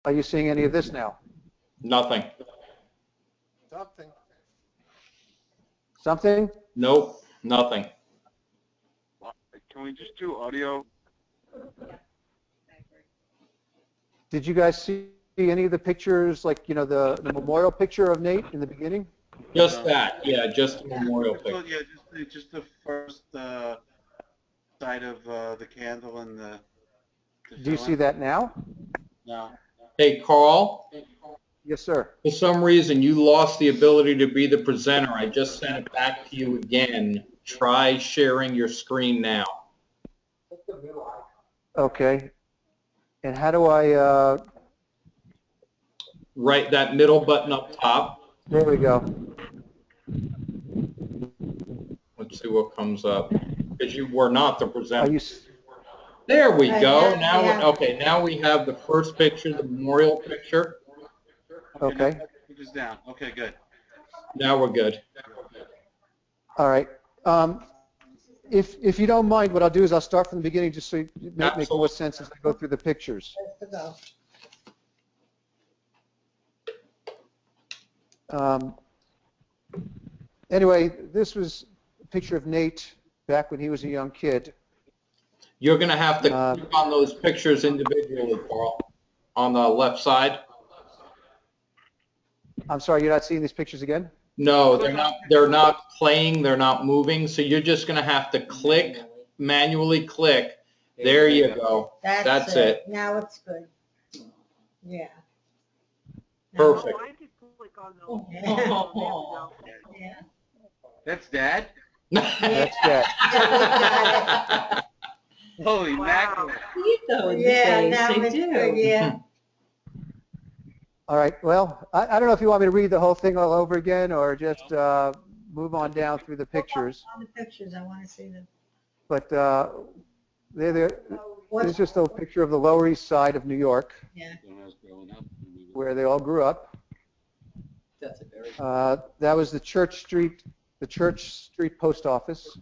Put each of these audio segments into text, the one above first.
Are you seeing any of this now? Nothing. Something. Something? Nope, nothing. Can we just do audio? Did you guys see any of the pictures, like, the memorial picture of Nate in the beginning? Just that, yeah, just a memorial picture. Yeah, just the first side of the candle and the Do you see that now? No. Hey, Carl, Yes, sir. for some reason you lost the ability to be the presenter. I just sent it back to you again. Try sharing your screen now. Okay. And how do I, Right, that middle button up top. there we go. Let's see what comes up. Because you were not the Are presenter. you, There we go. Yeah, Now, yeah. okay, now we have the first picture, the memorial picture. okay. Now put this down. Okay, good. Now we're good. All right. If you don't mind, what I'll do is I'll start from the beginning just so it make more Absolutely. sense as I go through the pictures. Anyway, this was a picture of Nate back when he was a young kid. You're going to have to click on those pictures individually, Carl, on the left side. I'm sorry, you're not seeing these pictures again? No, they're not playing, they're not moving, so you're just going to have to click, manually click. There you go. That's it. Now it's good. Yeah. Perfect. Oh, I could click on those. Yeah. There we go. Yeah. That's Dad? That's that. Holy Wow. mackerel. Yeah, now it's good, yeah. All right, well, I don't know if you want me to read the whole thing all over again or just move on down through the pictures. On the pictures, I want to see them. But there's just a picture of the Lower East Side of New York, Yeah. When I was growing up. where they all grew up. That's a very That was the Church Street Post Office.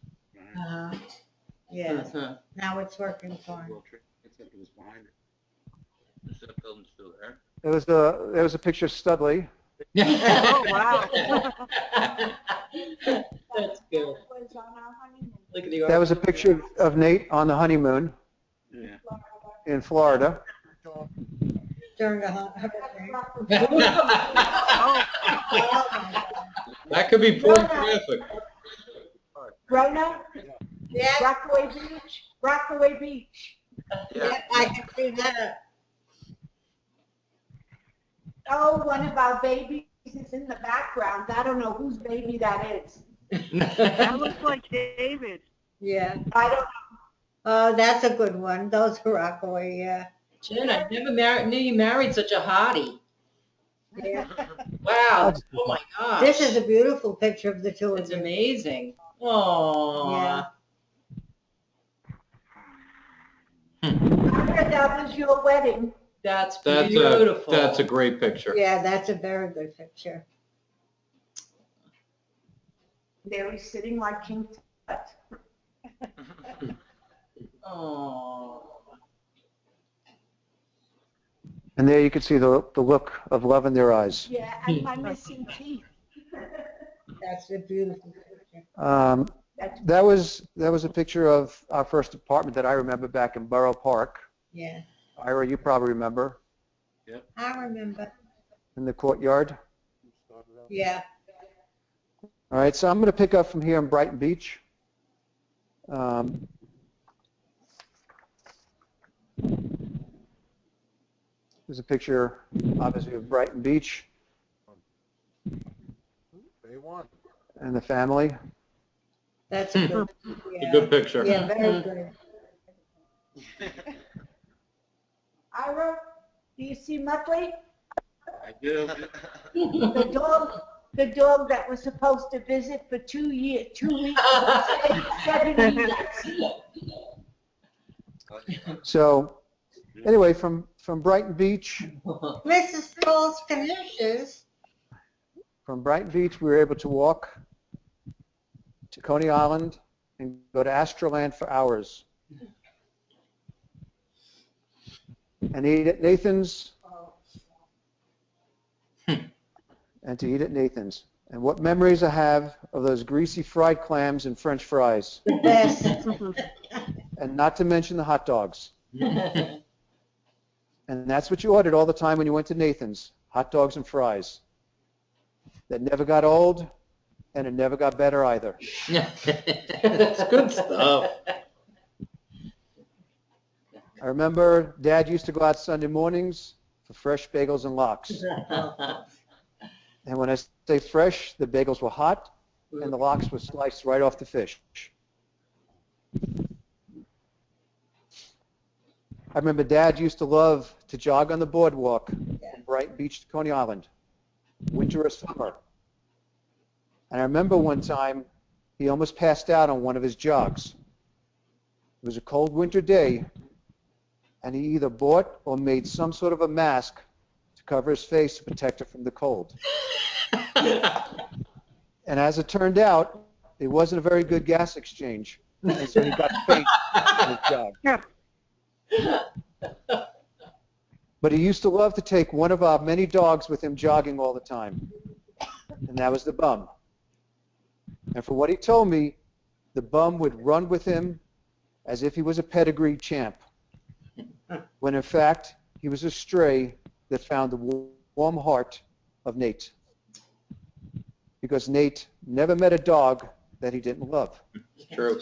Yeah. Uh-huh. Now it's working fine. Except it was behind it. Is that building still there? There was a picture of Studley. Oh, wow. That's good. Look at the That was a picture of Nate on the honeymoon Yeah. in Florida. During the hurricane. That could be pornographic. Rona, Yeah, Rockaway Beach, Rockaway Beach. yeah, I can see that. Oh, one of our babies is in the background. I don't know whose baby that is. That looks like David. Yeah. I don't know. Oh, that's a good one. Those are Rockaway, yeah. Jen, I never knew you married such a hottie. Yeah. Wow. Oh my gosh. This is a beautiful picture of the two It's of you. amazing. Oh. Yeah. I heard that was your wedding. That's That's beautiful. a great picture. Yeah, that's a very good picture. There he's sitting like King Tut. Oh. And there you can see the look of love in their eyes. Yeah, and my missing teeth. That's a beautiful picture. That was a picture of our first apartment that I remember back in Borough Park. Yeah, Ira, you probably remember, I remember. in the courtyard. Yeah. All right, so I'm going to pick up from here in Brighton Beach. There's a picture, obviously, of Brighton Beach Day one. and the family. That's good. It's a Yeah. good picture. Yeah, very good. Ira, do you see Muttley? I do. The dog that was supposed to visit for 2 weeks, 7 years. So anyway, from Brighton Beach, Mrs. Stoll's finishes. we were able to walk to Coney Island and go to Astroland for hours. And eat at Nathan's and to eat at Nathan's. And what memories I have of those greasy fried clams and French fries, The best. and not to mention the hot dogs. And that's what you ordered all the time when you went to Nathan's, hot dogs and fries. That never got old, and it never got better either. That's good stuff. I remember Dad used to go out Sunday mornings for fresh bagels and lox. And when I say fresh, the bagels were hot, and the lox was sliced right off the fish. I remember Dad used to love to jog on the boardwalk from Brighton Beach to Coney Island, winter or summer. And I remember one time he almost passed out on one of his jogs. It was a cold winter day, and he either bought or made some sort of a mask to cover his face to protect it from the cold. And as it turned out, it wasn't a very good gas exchange, and so he got paint on his jog. But he used to love to take one of our many dogs with him jogging all the time, and that was the Bum. And for what he told me, the Bum would run with him as if he was a pedigree champ, when in fact he was a stray that found the warm heart of Nate. Because Nate never met a dog that he didn't love. True.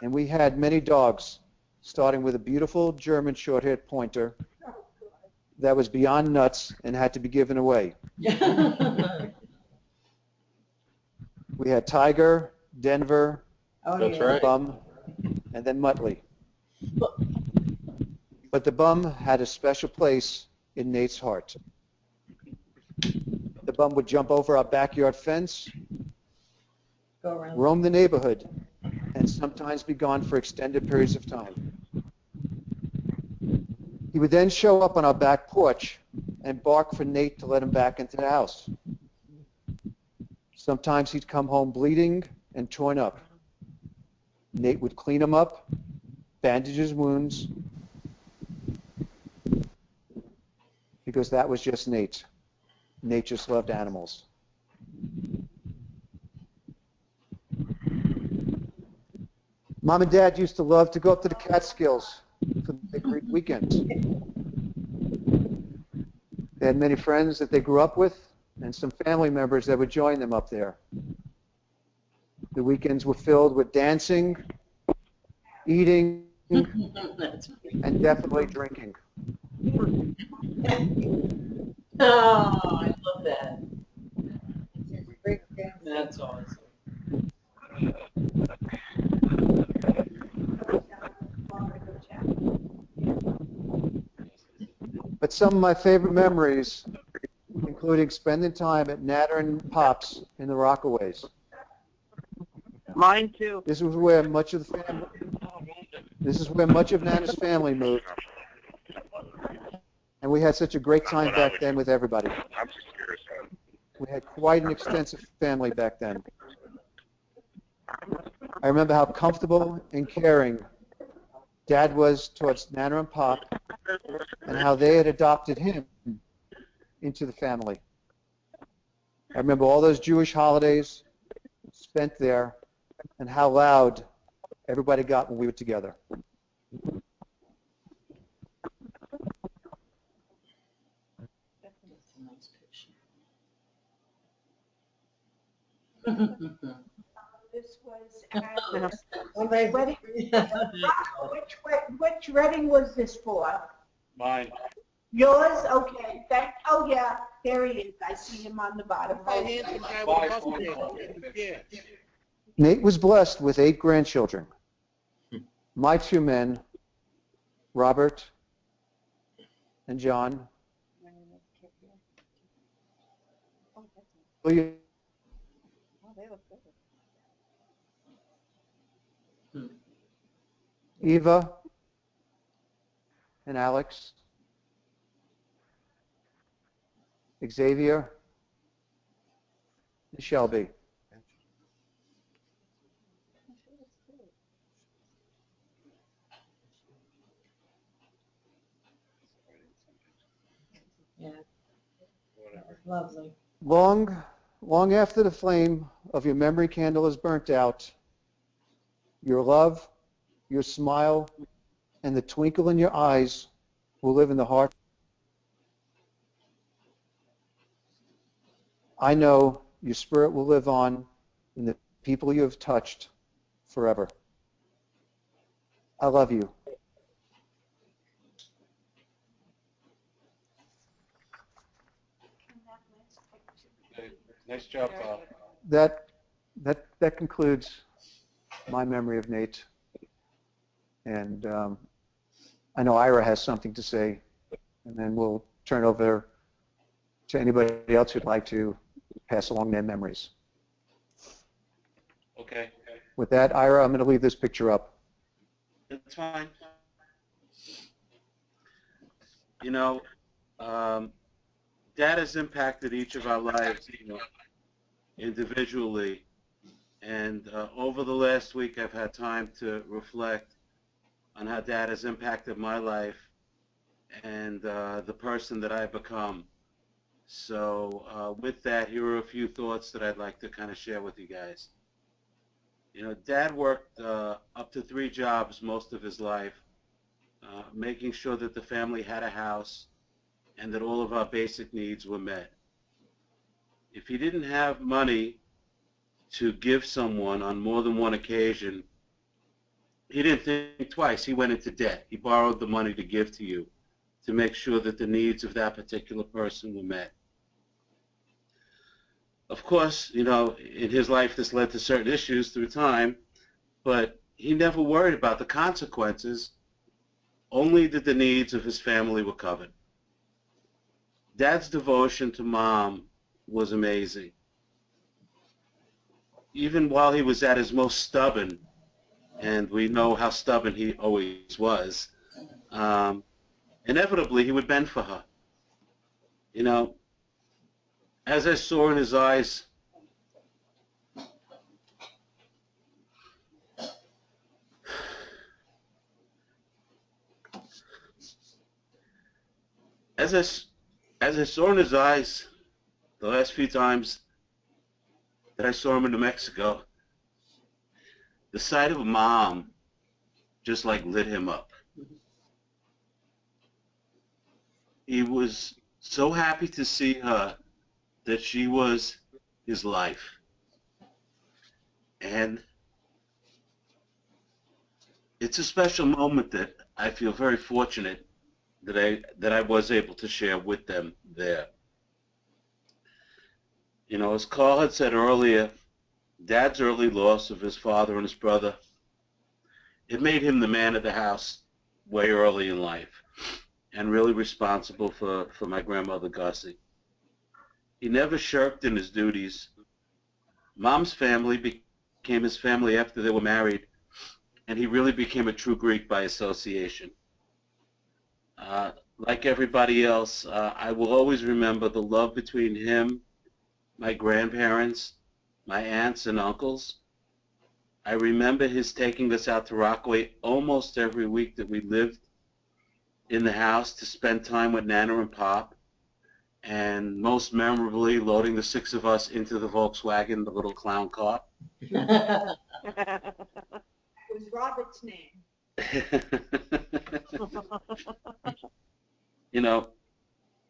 And we had many dogs, starting with a beautiful German short-haired pointer that was beyond nuts and had to be given away. We had Tiger, Denver, Oh, That's yeah. right. Bum, and then Muttley. But the Bum had a special place in Nate's heart. The Bum would jump over our backyard fence, Go around. roam the neighborhood, and sometimes be gone for extended periods of time. He would then show up on our back porch and bark for Nate to let him back into the house. Sometimes he'd come home bleeding and torn up. Nate would clean him up, bandage his wounds, because that was just Nate. Nate just loved animals. Mom and Dad used to love to go up to the Catskills for the great weekends. They had many friends that they grew up with and some family members that would join them up there. The weekends were filled with dancing, eating, and definitely drinking. Oh, I love that. Great family. That's awesome. But some of my favorite memories, including spending time at Natter and Pop's in the Rockaways. Mine too. This is where much of Nana's family moved. And we had such a great time back then with everybody. We had quite an extensive family back then. I remember how comfortable and caring Dad was towards Nana and Pop, and how they had adopted him into the family. I remember all those Jewish holidays spent there, and how loud everybody got when we were together. That's a nice picture. This was at Somebody- wedding. Which wedding was this for? Mine. Yours? Okay. Oh yeah, there he is. I see him on the bottom. Nate was blessed with 8 grandchildren. My 2 men, Robert and John, William, Eva, and Alex, Xavier, and Shelby. Yeah, lovely. Long, long after the flame of your memory candle is burnt out, your love, your smile, and the twinkle in your eyes will live in the heart. I know your spirit will live on in the people you have touched forever. I love you. Okay. Nice job, Bob. That concludes my memory of Nate. And I know Ira has something to say, and then we'll turn over to anybody else who'd like to pass along their memories. Okay. With that, Ira, I'm going to leave this picture up. That's fine. You know, Dad has impacted each of our lives, individually. And over the last week, I've had time to reflect on how Dad has impacted my life and the person that I've become. So with that, here are a few thoughts that I'd like to kind of share with you guys. Dad worked up to 3 jobs most of his life, making sure that the family had a house and that all of our basic needs were met. If he didn't have money to give someone on more than one occasion, he didn't think twice. He went into debt. He borrowed the money to give to you to make sure that the needs of that particular person were met. Of course, in his life this led to certain issues through time, but he never worried about the consequences, only that the needs of his family were covered. Dad's devotion to Mom was amazing. Even while he was at his most stubborn, and we know how stubborn he always was, inevitably he would bend for her. As I saw in his eyes, as I saw in his eyes the last few times that I saw him in New Mexico, the sight of Mom just like lit him up. He was so happy to see her that she was his life. And it's a special moment that I feel very fortunate that I was able to share with them there. As Carl had said earlier, Dad's early loss of his father and his brother, it made him the man of the house way early in life and really responsible for my grandmother Gussie. He never shirked in his duties. Mom's family became his family after they were married, and he really became a true Greek by association. Like everybody else, I will always remember the love between him, my grandparents, my aunts and uncles. I remember his taking us out to Rockaway almost every week that we lived in the house to spend time with Nana and Pop, and most memorably loading the 6 of us into the Volkswagen, the little clown car. It was Robert's name.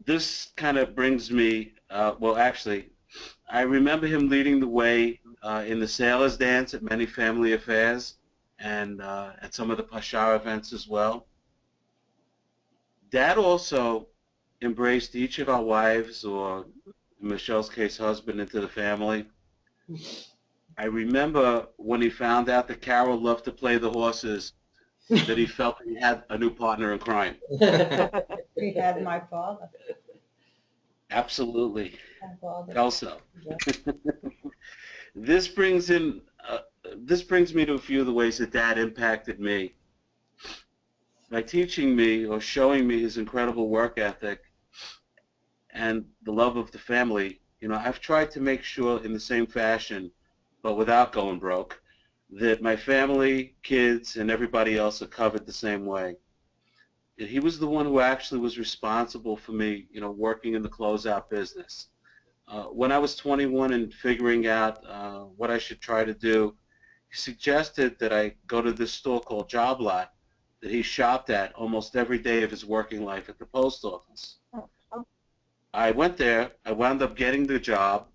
This kind of brings me, well, actually, I remember him leading the way in the sailors' dance at many family affairs and at some of the Pashar events as well. Dad also embraced each of our wives, or in Michelle's case, husband, into the family. I remember when he found out that Carol loved to play the horses, that he felt he had a new partner in crime. He had my father. Absolutely. My father. Also, Yeah. this brings me to a few of the ways that Dad impacted me. By teaching me or showing me his incredible work ethic and the love of the family, I've tried to make sure in the same fashion, but without going broke, that my family, kids, and everybody else are covered the same way. And he was the one who actually was responsible for me, working in the closeout business. When I was 21 and figuring out what I should try to do, he suggested that I go to this store called Job Lot that he shopped at almost every day of his working life at the post office. I went there, I wound up getting the job,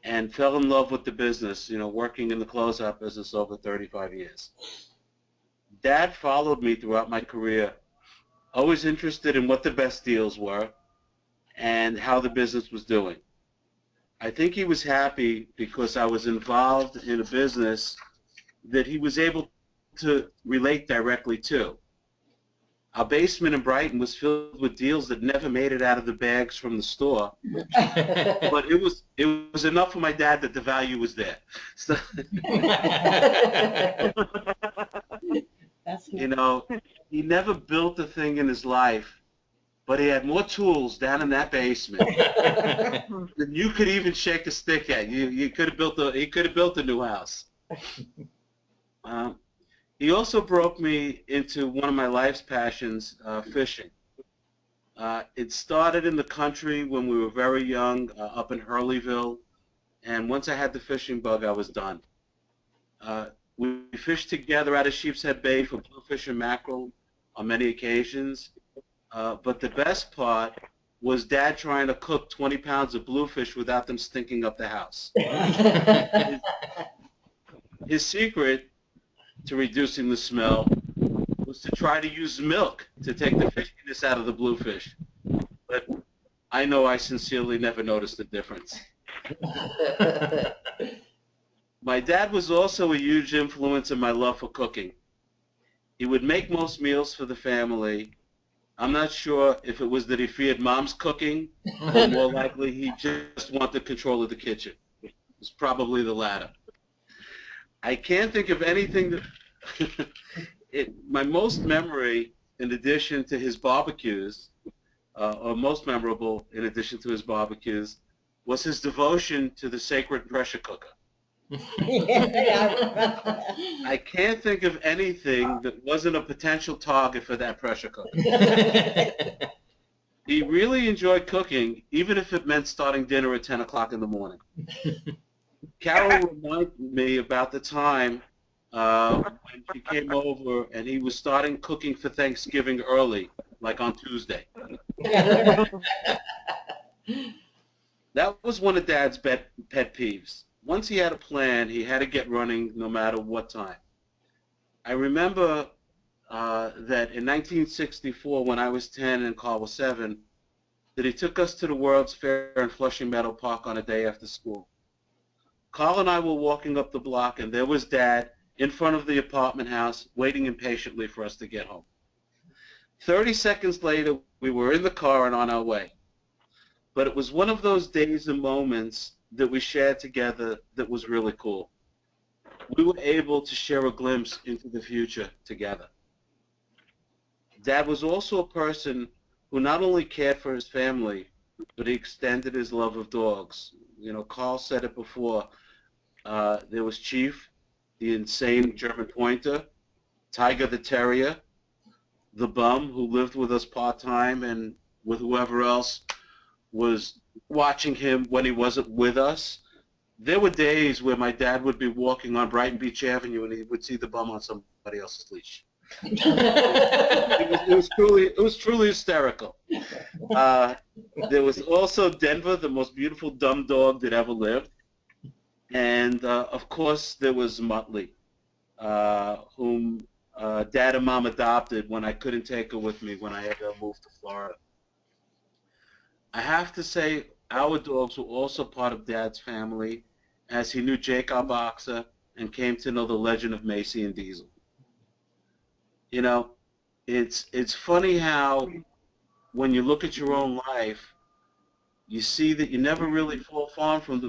and fell in love with the business, working in the closeout business over 35 years. Dad followed me throughout my career, always interested in what the best deals were and how the business was doing. I think he was happy because I was involved in a business that he was able to relate directly to. Our basement in Brighton was filled with deals that never made it out of the bags from the store, but it was enough for my dad that the value was there. So, That's he never built a thing in his life, but he had more tools down in that basement than you could even shake a stick at. He could have built a new house. He also broke me into one of my life's passions, fishing. It started in the country when we were very young, up in Hurleyville, and once I had the fishing bug, I was done. We fished together out of Sheepshead Bay for bluefish and mackerel on many occasions, but the best part was Dad trying to cook 20 pounds of bluefish without them stinking up the house. His secret to reducing the smell was to try to use milk to take the fishiness out of the bluefish. But I know I sincerely never noticed the difference. My dad was also a huge influence in my love for cooking. He would make most meals for the family. I'm not sure if it was that he feared Mom's cooking, or more likely he just wanted control of the kitchen. It was probably the latter. I can't think of anything that my most memory, in addition to his barbecues, or most memorable in addition to his barbecues, was his devotion to the sacred pressure cooker. I can't think of anything that wasn't a potential target for that pressure cooker. He really enjoyed cooking, even if it meant starting dinner at 10 o'clock in the morning. Carol reminded me about the time when she came over and he was starting cooking for Thanksgiving early, like on Tuesday. That was one of Dad's pet peeves. Once he had a plan, he had to get running no matter what time. I remember that in 1964, when I was 10 and Carl was 7, that he took us to the World's Fair in Flushing Meadow Park on a day after school. Carl and I were walking up the block, and there was Dad in front of the apartment house, waiting impatiently for us to get home. 30 seconds later, we were in the car and on our way. But it was one of those days and moments that we shared together that was really cool. We were able to share a glimpse into the future together. Dad was also a person who not only cared for his family, but he extended his love of dogs. Carl said it before. There was Chief, the insane German Pointer, Tiger the Terrier, the Bum, who lived with us part-time and with whoever else was watching him when he wasn't with us. There were days where my dad would be walking on Brighton Beach Avenue and he would see the Bum on somebody else's leash. It was truly hysterical. There was also Denver, the most beautiful dumb dog that ever lived. And, of course, there was Muttley, whom Dad and Mom adopted when I couldn't take her with me when I had to move to Florida. I have to say our dogs were also part of Dad's family, as he knew Jake, our boxer, and came to know the legend of Macy and Diesel. It's funny how when you look at your own life, you see that you never really fall far from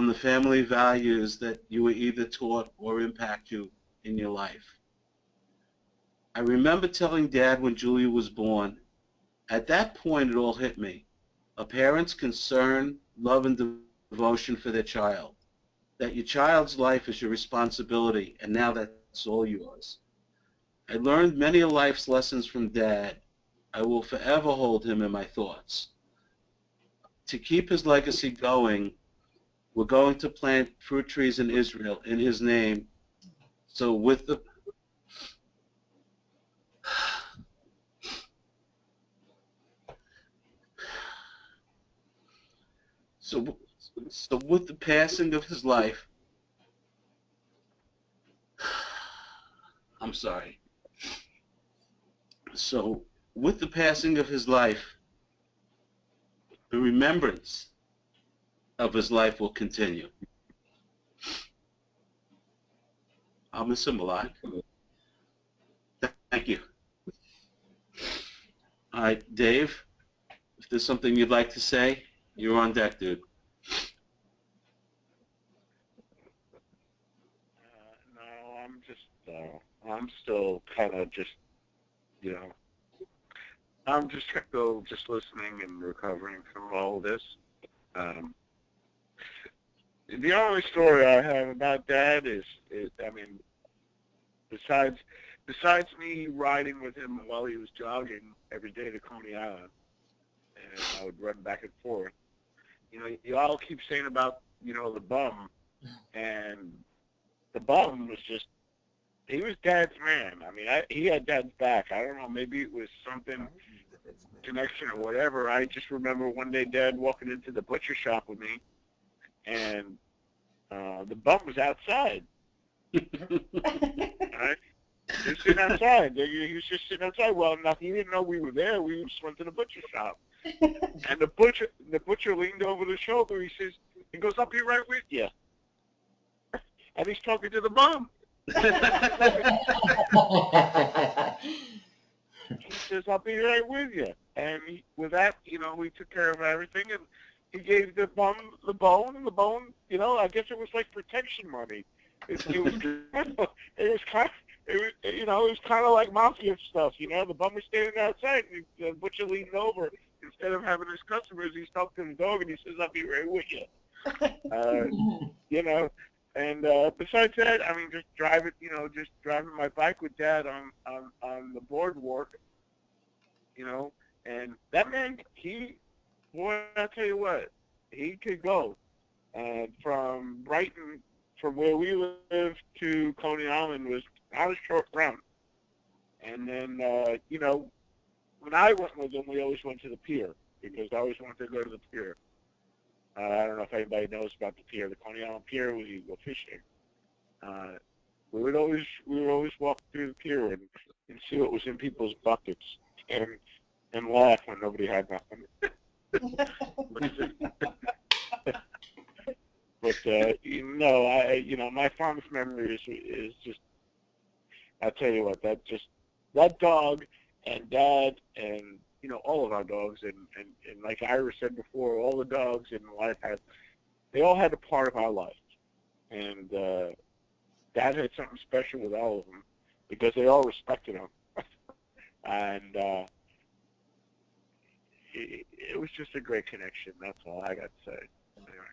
the family values that you were either taught or impact you in your life. I remember telling Dad when Julia was born, at that point it all hit me. A parent's concern, love, and devotion for their child. That your child's life is your responsibility, and now that's all yours. I learned many of life's lessons from Dad, I will forever hold him in my thoughts. To keep his legacy going, we're going to plant fruit trees in Israel in his name. So with the so so with the passing of his life, I'm sorry. So with the passing of his life, the remembrance of his life will continue. I'll miss him a lot. Thank you. All right, Dave, if there's something you'd like to say, you're on deck, dude. No, I'm still kind of just, you know, I'm just still just listening and recovering from all this. The only story I have about Dad is I mean, besides me riding with him while he was jogging every day to Coney Island, and I would run back and forth. You know, you all keep saying about, you know, the bum, and the bum was just, he was Dad's man. I mean, he had Dad's back. I don't know, maybe it was something, connection or whatever. I just remember one day Dad walking into the butcher shop with me, and the bum was outside. Right? He was sitting outside. He was just sitting outside. Well, he didn't know we were there. We just went to the butcher shop. And the butcher leaned over the shoulder. He goes, "I'll be right with you." And he's talking to the bum. He says, "I'll be right with you." And with that, you know, we took care of everything, and he gave the bum the bone, and the bone, you know, I guess it was like protection money. It was kind of like mafia stuff, you know. The bum was standing outside, and the butcher leaned over. Instead of having his customers, he's talking to the dog, and he says, "I'll be right with you." You know. And besides that, I mean, just driving my bike with Dad on the boardwalk, you know. And that man, boy, I tell you what, he could go. And from Brighton, from where we live to Coney Island was not a short run. And then, you know, when I went with him, we always went to the pier because I always wanted to go to the pier. I don't know if anybody knows about the pier, the Coney Island Pier. We go fishing. We would always walk through the pier and see what was in people's buckets and laugh when nobody had nothing. But you know, my fondest memory is just, I tell you what, that dog and Dad and, you know, all of our dogs and like Ira said before, all the dogs in life they all had a part of our life. And Dad had something special with all of them because they all respected him. And it was just a great connection. That's all I got to say. Anyway,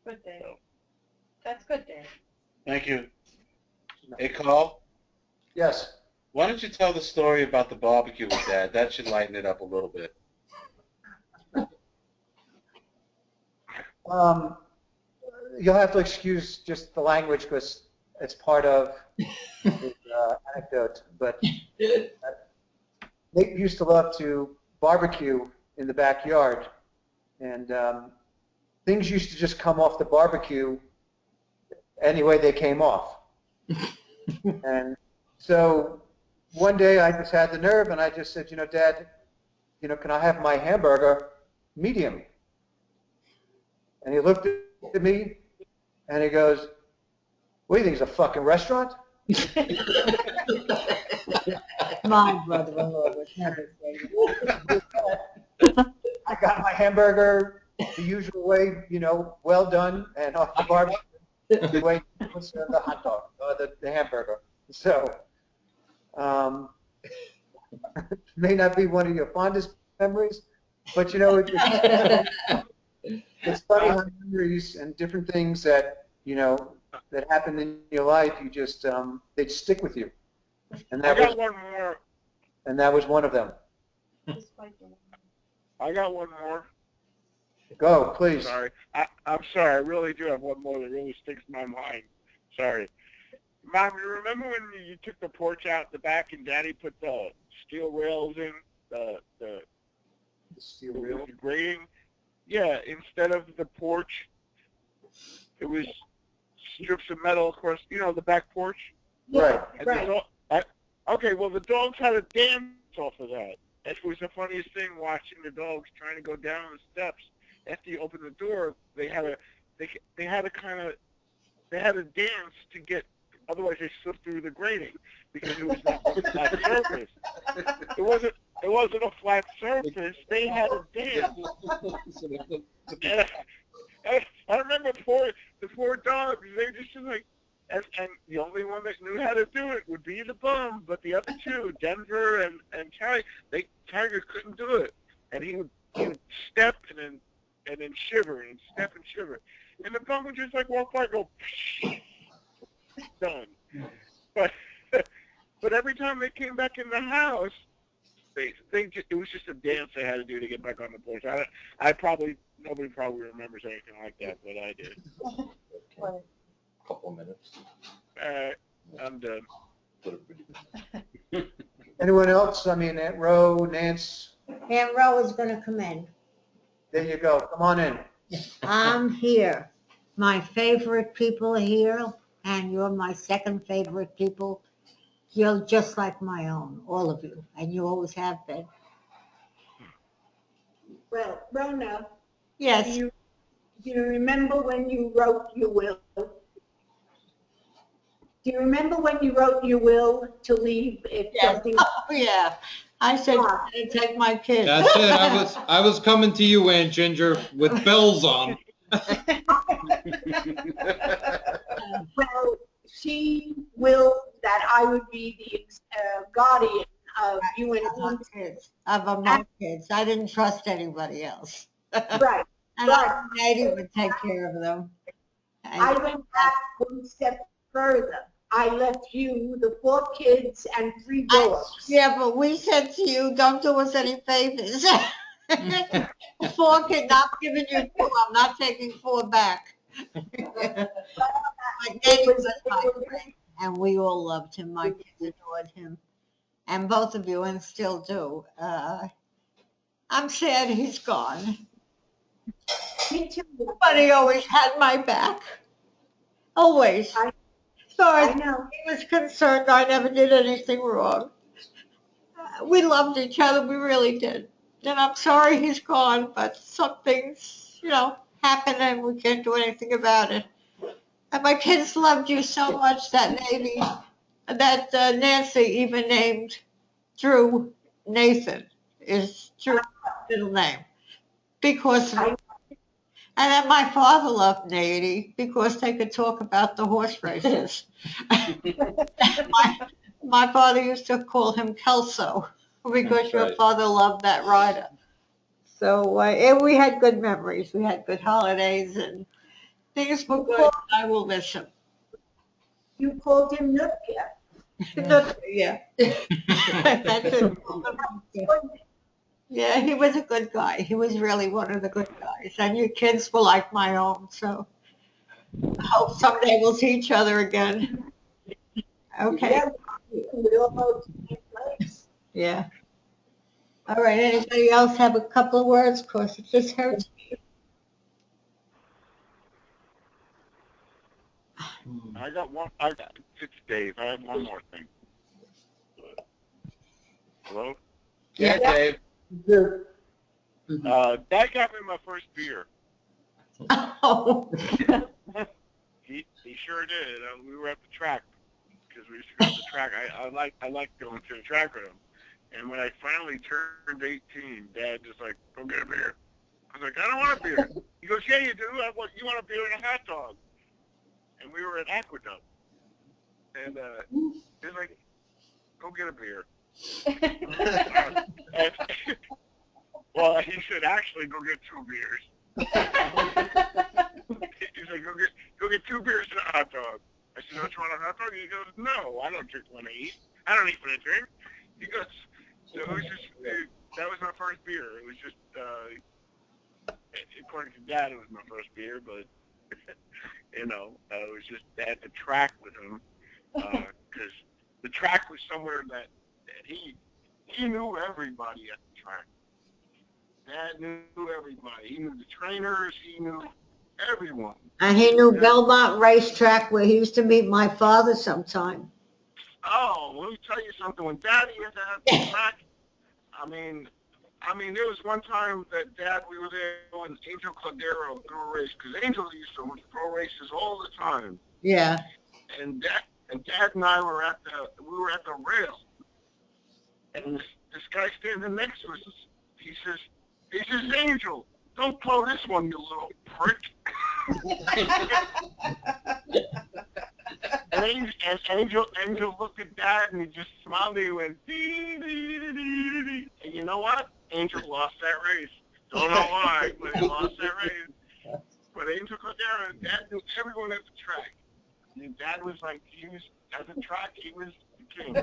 Good day. That's good, Dave. Thank you. Hey, Carl, Yes. why don't you tell the story about the barbecue with Dad? That should lighten it up a little bit. You'll have to excuse just the language because it's part of the anecdote. But Nate used to love to barbecue in the backyard, and things used to just come off the barbecue any way they came off. And so one day I just had the nerve, and I just said, you know, Dad, you know, can I have my hamburger medium? And he looked at me, and he goes, "What do you think, it's a fucking restaurant?" My brother-in-law would never say that. I got my hamburger the usual way, you know, well done, and off the barbecue, the way it was the hot dog, the hamburger. So, may not be one of your fondest memories, but you know, it's funny how memories and different things that, you know, that happen in your life, you just, they stick with you. And I that was, got one more. And that was one of them. I got one more. Go, please. Sorry. I'm sorry. I really do have one more that really sticks in my mind. Sorry. Mom, you remember when you took the porch out the back and Daddy put the steel rails in, the Steel rail? grating? Yeah, instead of the porch, it was strips of metal across, the back porch. Right. And Right. Okay, well, the dogs had a dance off of that. It was the funniest thing watching the dogs trying to go down the steps. After you open the door, they had a dance to get. Otherwise, they slipped through the grating because it was not a flat surface. It wasn't a flat surface. They had a dance. And I remember the poor dogs. They just like, and the only one that knew how to do it would be the bum. But the other two, Denver and Tiger, Tiger couldn't do it. And he would step and then shiver and step and shiver. And the bum would just like walk by and go, done. But every time they came back in the house, it was just a dance they had to do to get back on the porch. Nobody probably remembers anything like that, but I did. Couple of minutes. I'm done. Anyone else? I mean, Aunt Ro, Nance, Aunt Ro is going to come in. there you go. Come on in. I'm here. My favorite people are here, and you're my second favorite people. You're just like my own, all of you, and you always have been. Well, Rona, Yes. do you remember when you wrote your will? Do you remember when you wrote your will to leave if something? Oh, yeah. I said, I'm going to take my kids. That's it. I was coming to you, Aunt Ginger, with bells on. Well, she willed that I would be the guardian of you and my kids. Of my kids. I didn't trust anybody else. Right. And I would take care of them. I went back one step further. I left you the 4 kids and 3 bullocks. Yeah, but we said to you, don't do us any favors. 4 kids, I'm giving you 2. I'm not taking 4 back. My daddy was my friend, and we all loved him. My kids adored him. And both of you, and still do. I'm sad he's gone. Me too. But he always had my back. Always. As far as I know. he was concerned, I never did anything wrong. We loved each other, we really did. And I'm sorry he's gone, but some things, happen and we can't do anything about it. And my kids loved you so much that Nancy even named Drew Nathan, is Drew's middle name. And then my father loved Nady because they could talk about the horse races. my father used to call him Kelso because your father loved that rider. So we had good memories. We had good holidays and things were good. I will miss him. You called him Nookia. Yeah. That's it. Yeah, he was a good guy. He was really one of the good guys. And your kids were like my own, so I hope someday we'll see each other again. Okay. Yeah, we all go to the same place. Yeah. All right. Anybody else have a couple of words? Of course, it just hurts me. It's Dave. I have one more thing. Hello? Yeah, Dave. Dad got me my first beer. Oh. He sure did. We were at the track because we used to go to the track. I like going to the track with him. And when I finally turned 18, Dad just like, go get a beer. I was like, I don't want a beer. He goes, yeah, you do. You want a beer and a hot dog. And we were at Aqueduct. And he's like, go get a beer. Well, he said, actually, go get 2 beers. He's like, go get 2 beers and a hot dog. I said, don't you want a hot dog? He goes, no, I don't drink when I eat. I don't eat when I drink. He goes, beer. It was just, according to Dad, it was my first beer, but, it was just at the track with him, because the track was somewhere that he knew everybody at the track. Dad knew everybody. He knew the trainers. He knew everyone. And he knew Belmont Racetrack where he used to meet my father sometime. Oh, let me tell you something. When Daddy used to have the track, I mean, there was one time that Dad, we were there when Angel Cordero threw a race, because Angel used to throw races all the time. Yeah. And Dad and I were at the rail, and this guy standing next to us, he says, Angel, don't throw this one, you little prick. And Angel looked at Dad and he just smiled and he went, dee, dee, dee, dee, dee. And you know what? Angel lost that race. Don't know why, but he lost that race. But Angel Cordero, Dad knew everyone at the track. And Dad was like, at the track, he was the king.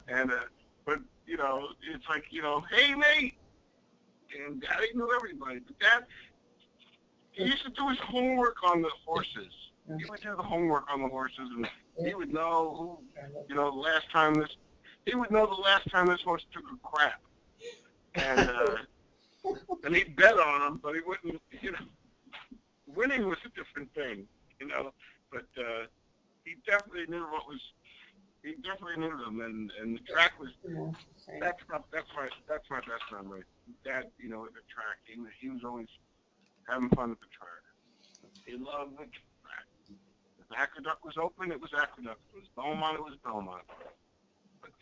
And, but, it's like, hey, mate. And Daddy knew everybody. But Dad, he used to do his homework on the horses. He would do the homework on the horses, and he would know who, the last time this horse took a crap. And he'd bet on him, but he wouldn't, winning was a different thing, But he definitely knew he definitely knew them, and the track was, that's my best memory. Dad, at the track, he was always having fun at the track. He loved the track. If Aqueduct was open, it was Aqueduct. If it was Beaumont, it was Beaumont. But,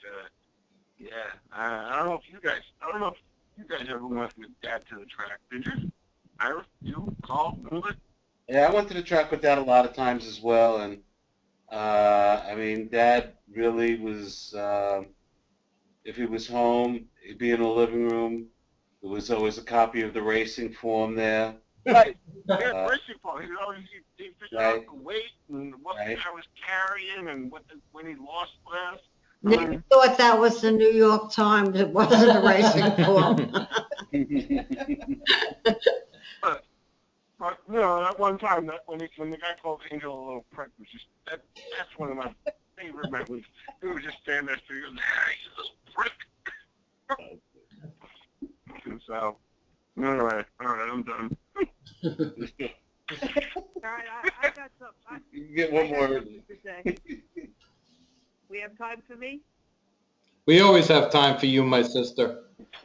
I don't know if you guys ever went with Dad to the track, did you? Ira, you, Carl, remember? Yeah, I went to the track with Dad a lot of times as well, and Dad really was, if he was home, he'd be in the living room. There was always a copy of the racing form there. Right. Yeah, racing form. He figured Right. out the weight and what the guy was carrying and when he lost last. Never thought that was the New York Times. It wasn't a racing form. But that one time when the guy called Angel a little prick was just that's one of my favorite memories. He was just standing there and he goes, "Hey, you little prick." And so all right, I'm done. All right, I got something. You can get one more. To say. We have time for me? We always have time for you, my sister.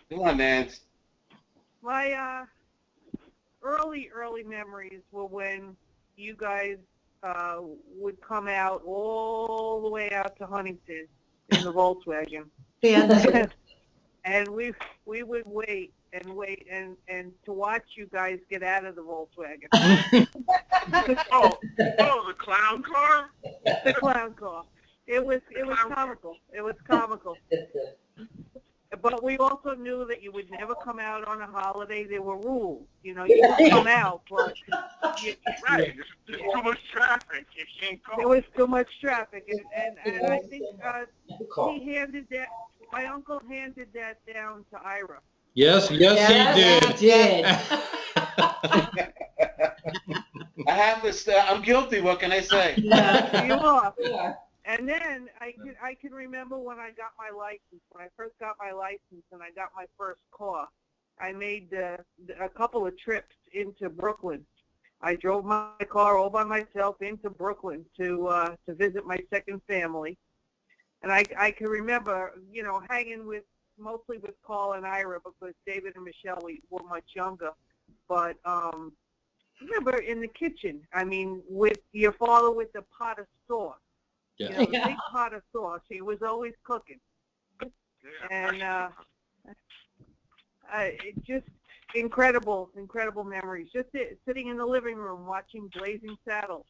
Come on, Nance. My early memories were when you guys would come out all the way out to Huntington in the Volkswagen. Yeah. And we would wait and to watch you guys get out of the Volkswagen. Oh, the clown car? The clown car. It was comical. It was comical. But we also knew that you would never come out on a holiday. There were rules. You would come out, but Right. There's too much traffic. You can't go. there was too much traffic, and I think he handed that. My uncle handed that down to Ira. Yes, he did. I have this. I'm guilty. What can I say? Yeah, you are. And then I can remember when I got my license. When I first got my license and I got my first car, I made a couple of trips into Brooklyn. I drove my car all by myself into Brooklyn to visit my second family. And I can remember, hanging mostly with Carl and Ira because David and Michelle were much younger. But remember in the kitchen, with your father with the pot of sauce. Yeah. The big pot of sauce. He was always cooking. And just incredible memories. Just sitting in the living room watching Blazing Saddles.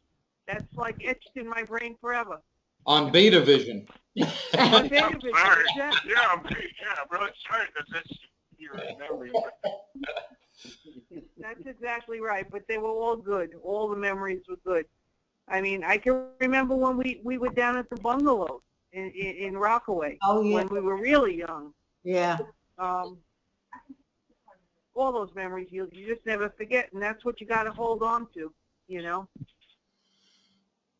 That's like etched in my brain forever. On Beta Vision. On Beta Vision, Sorry. exactly. Yeah, I'm really sorry that that's your memory. That's exactly right. But they were all good. All the memories were good. I can remember when we were down at the bungalow in Rockaway. Oh, yeah. When we were really young. Yeah. all those memories you just never forget, and that's what you got to hold on to, you know.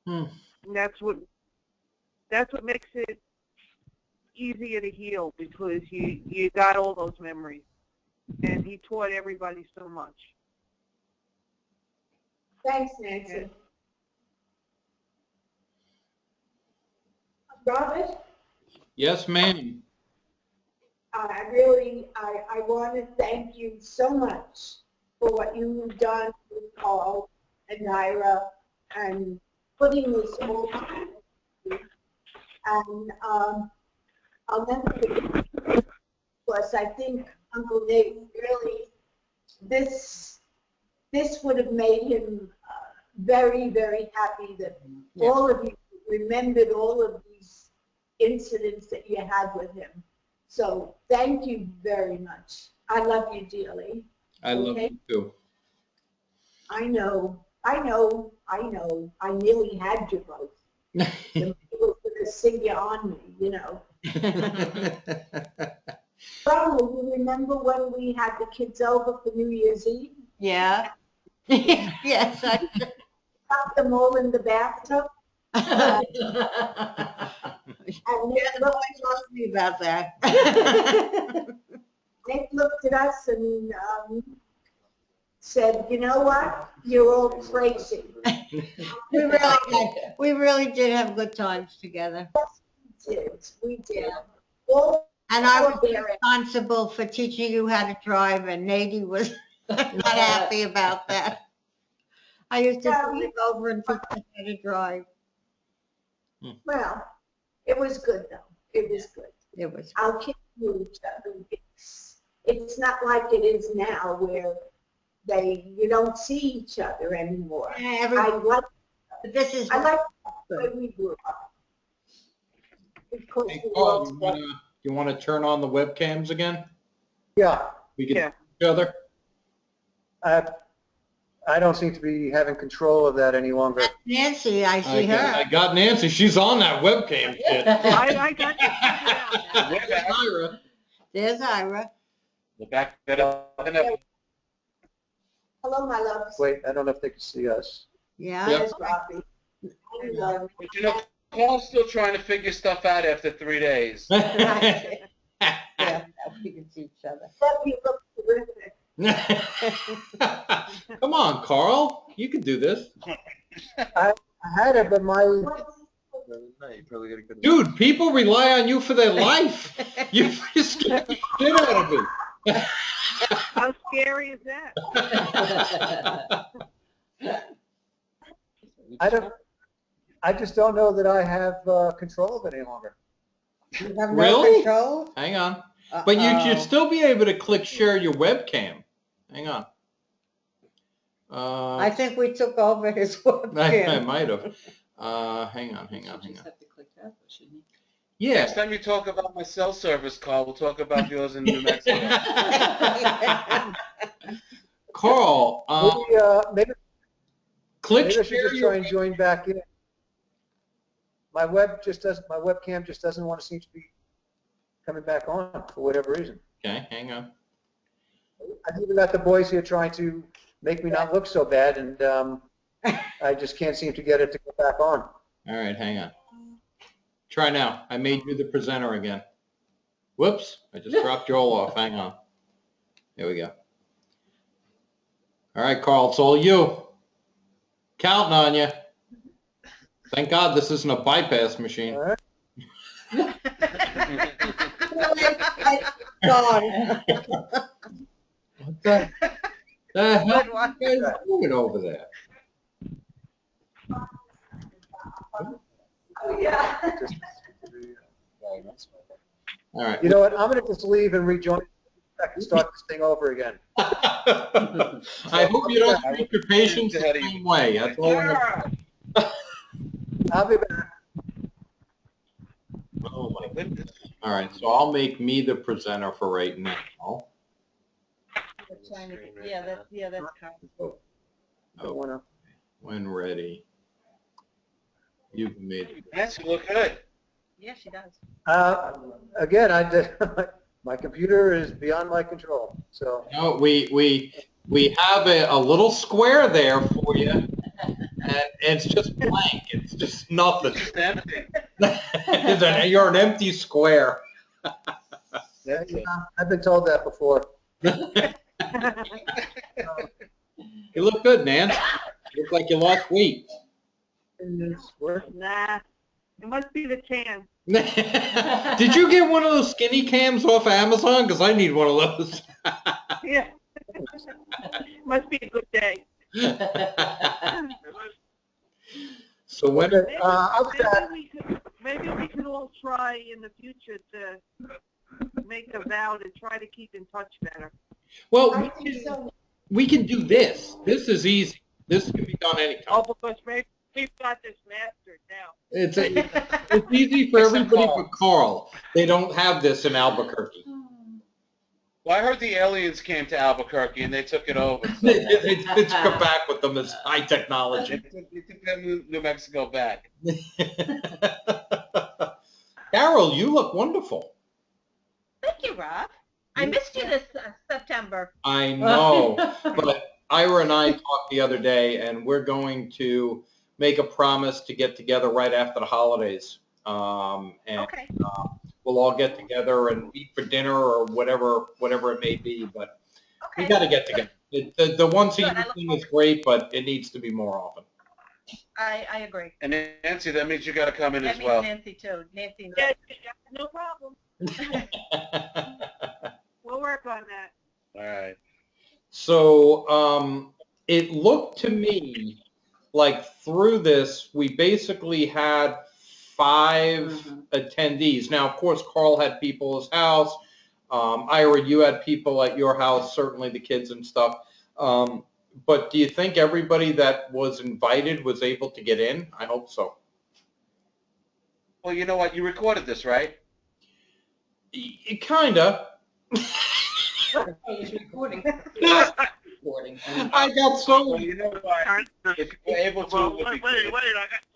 Hmm. And that's what makes it easier to heal, because you got all those memories, and he taught everybody so much. Thanks, Nancy. Robert, Yes, ma'am. I want to thank you so much for what you've done with Paul and Naira and putting this all together. And I'll never forget, because I think Uncle Nate really, this would have made him very, very happy that all of you remembered all of these incidents that you had with him. So thank you very much. I love you dearly. I love you too. I know. I nearly had you both. The people were going to sing you on me, you know. Well, you remember when we had the kids over for New Year's Eve? Yeah. Yes, I Got them all in the bathtub. And Yeah, the boys asked me about that. they looked at us and said, you know what? You're all crazy. We really did have good times together. We did. All And I was responsible for teaching you how to drive, and Nady was not happy about that. I used to sleep over and teach you how to drive. Well, it was good though. It was good. It was. I'll continue to. It's not like it is now where you don't see each other anymore. Yeah, I like the way we grew up. Because Hey, we Paul, all you want to turn on the webcams again? Yeah, We can Yeah. see each other. I don't seem to be having control of that any longer. Nancy, I see I her. got Nancy. She's on that webcam shit. I got you figured out now. There's Ira. There's Ira. The back bit of Hello, my loves. Wait, I don't know if they can see us. Yeah. Yep. There's Robbie. Hello. But you know, Paul's still trying to figure stuff out after 3 days. Yeah, we can see each other. You look terrific. Come on, Carl. You can do this. I had it, but my Dude, people rely on you for their life. You just scared the shit out of me. How scary is that? I just don't know that I have control of it any longer. You have no Really? control? Hang on. But you should still be able to click share your webcam. Hang on. I think we took over his I webcam. might have. Hang on. Have to click that, shouldn't you? Yeah. Next time you talk about my cell service call, we'll talk about yours in New Mexico. Carl, Maybe click I should share just try and join back in. My webcam just doesn't want to seem to be coming back on for whatever reason. Okay, hang on. I've even got the boys here trying to make me not look so bad, and I just can't seem to get it to go back on. All right, hang on. Try now. I made you the presenter again. Whoops, I just dropped Joel off. Hang on. There we go. All right, Carl, it's all you. Counting on you. Thank God this isn't a bypass machine. All right. Gone. What the hell are you guys doing over there? Oh, yeah. All right. You know what? I'm going to just leave and rejoin. I can start this thing over again. I hope you don't treat your patients the same way. That's all I'm gonna- I'll be back. Oh my goodness. All right, so I'll make me the presenter for right now. Yeah, that's kind of. I don't wanna- When ready. You've made it. Yes, you look good. Yeah, she does. Again, My computer is beyond my control. So No, we have a little square there for you, and it's just blank. It's just nothing. It's just empty. You're an empty square. That's it. I've been told that before. You look good, Nance. You look like you lost weight. Nah, it must be the tan. Did you get one of those skinny cams off Amazon? Because I need one of those. Yeah. Must be a good day. So when Okay, I'll be back. Maybe we could all try in the future to make a vow to try to keep in touch better. well, I think so. we can do this. This is easy. This can be done anytime. Oh, because maybe we've got this mastered now. It's easy for Except everybody Carl. but Carl. They don't have this in Albuquerque. Well, I heard the aliens came to Albuquerque and they took it over. So They took it back with them as high technology. they took them New Mexico back. Carol, you look wonderful. Thank you, Rob. I missed you this September. I know, but Ira and I talked the other day, and we're going to make a promise to get together right after the holidays. And Okay. we'll all get together and eat for dinner or whatever it may be. But we Okay. got to get together. The once a Good, I year look thing is great, but it needs to be more often. I agree. And Nancy, that means you got to come in That as means well. Nancy too. Nancy. Yeah, no problem. We'll work on that. All right. So it looked to me like through this, we basically had 5 attendees. Now, of course, Carl had people at his house. Ira, you had people at your house, certainly the kids and stuff. But do you think everybody that was invited was able to get in? I hope so. Well, you know what? You recorded this, right? Kinda. He's recording. I got so Well, you know what? If you were able to, it would be Wait, I got